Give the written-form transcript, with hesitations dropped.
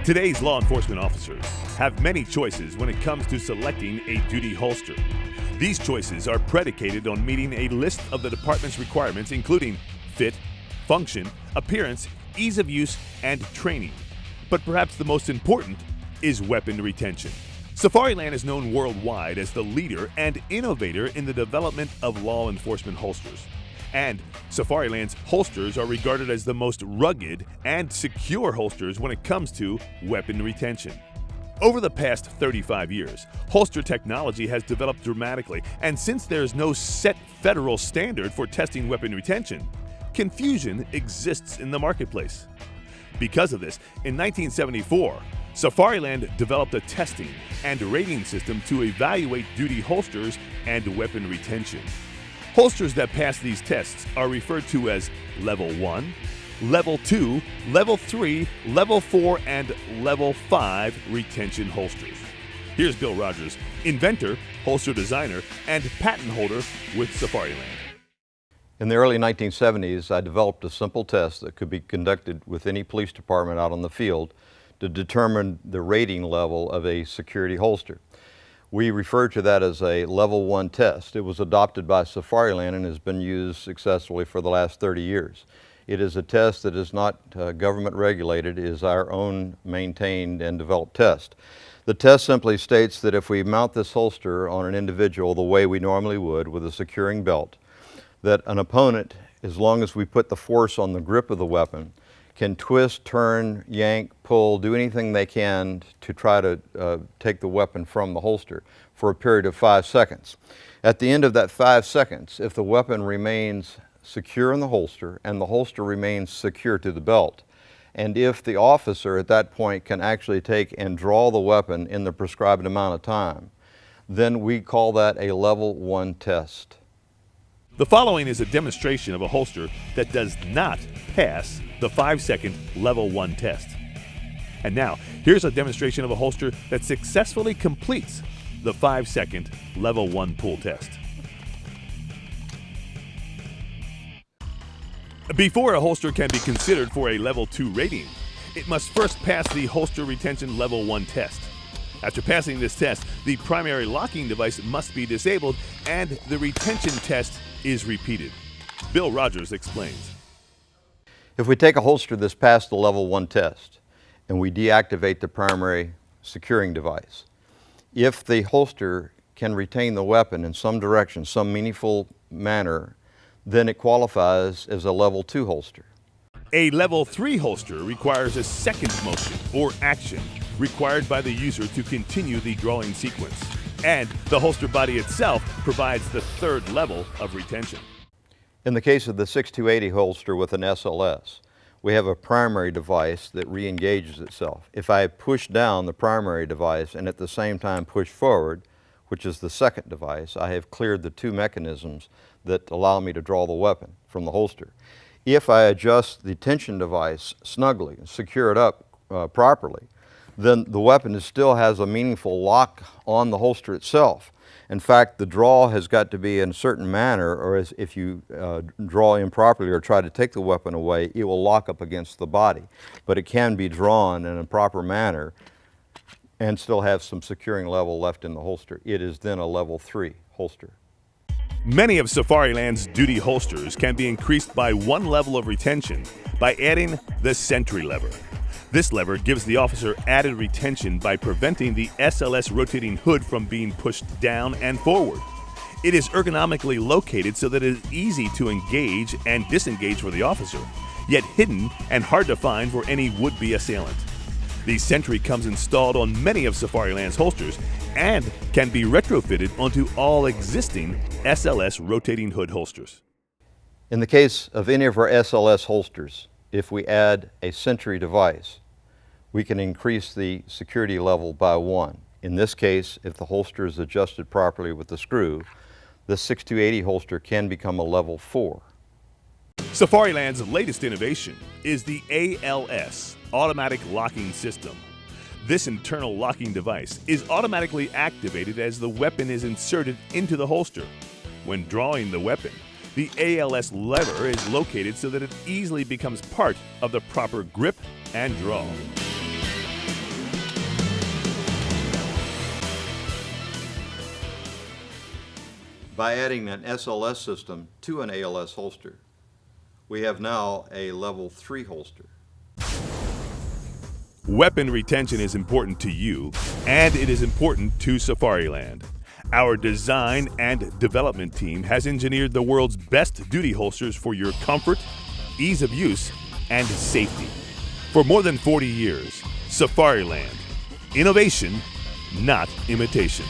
Today's law enforcement officers have many choices when it comes to selecting a duty holster. These choices are predicated on meeting a list of the department's requirements, including fit, function, appearance, ease of use, and training. But perhaps the most important is weapon retention. Safariland is known worldwide as the leader and innovator in the development of law enforcement holsters. And Safariland's holsters are regarded as the most rugged and secure holsters when it comes to weapon retention. Over the past 35 years, holster technology has developed dramatically, and since there is no set federal standard for testing weapon retention, confusion exists in the marketplace. Because of this, in 1974, Safariland developed a testing and rating system to evaluate duty holsters and weapon retention. Holsters that pass these tests are referred to as Level 1, Level 2, Level 3, Level 4, and Level 5 retention holsters. Here's Bill Rogers, inventor, holster designer, and patent holder with Safariland. In the early 1970s, I developed a simple test that could be conducted with any police department out on the field to determine the rating level of a security holster. We refer to that as a Level 1 test. It was adopted by Safariland and has been used successfully for the last 30 years. It is a test that is not government regulated. It is our own maintained and developed test. The test simply states that if we mount this holster on an individual the way we normally would with a securing belt, that an opponent, as long as we put the force on the grip of the weapon, can twist, turn, yank, pull, do anything they can to try to take the weapon from the holster for a period of 5 seconds. At the end of that 5 seconds, if the weapon remains secure in the holster and the holster remains secure to the belt, and if the officer at that point can actually take and draw the weapon in the prescribed amount of time, then we call that a Level 1 test. The following is a demonstration of a holster that does not pass the 5-second Level 1 test. And now, here's a demonstration of a holster that successfully completes the 5-second Level 1 pull test. Before a holster can be considered for a Level 2 rating, it must first pass the holster retention Level 1 test. After passing this test, the primary locking device must be disabled and the retention test is repeated. Bill Rogers explains. If we take a holster that's passed the Level 1 test and we deactivate the primary securing device, if the holster can retain the weapon in some direction, some meaningful manner, then it qualifies as a Level 2 holster. A Level 3 holster requires a second motion or action required by the user to continue the drawing sequence. And the holster body itself provides the third level of retention. In the case of the 6280 holster with an SLS, we have a primary device that re-engages itself. If I push down the primary device and at the same time push forward, which is the second device, I have cleared the two mechanisms that allow me to draw the weapon from the holster. If I adjust the tension device snugly and secure it up properly, then the weapon still has a meaningful lock on the holster itself. In fact, the draw has got to be in a certain manner, or as if you draw improperly or try to take the weapon away, it will lock up against the body. But it can be drawn in a proper manner and still have some securing level left in the holster. It is then a Level 3 holster. Many of Safariland's duty holsters can be increased by one level of retention by adding the Sentry Lever. This lever gives the officer added retention by preventing the SLS rotating hood from being pushed down and forward. It is ergonomically located so that it is easy to engage and disengage for the officer, yet hidden and hard to find for any would-be assailant. The Sentry comes installed on many of Safariland's holsters and can be retrofitted onto all existing SLS rotating hood holsters. In the case of any of our SLS holsters, if we add a Sentry device, we can increase the security level by 1. In this case, if the holster is adjusted properly with the screw, the 6280 holster can become a Level 4. Safariland's latest innovation is the ALS, Automatic Locking System. This internal locking device is automatically activated as the weapon is inserted into the holster. When drawing the weapon, the ALS lever is located so that it easily becomes part of the proper grip and draw. By adding an SLS system to an ALS holster, we have now a level 3 holster. Weapon retention is important to you, and it is important to Safariland. Our design and development team has engineered the world's best duty holsters for your comfort, ease of use, and safety. For more than 40 years, Safariland. Innovation, not imitation.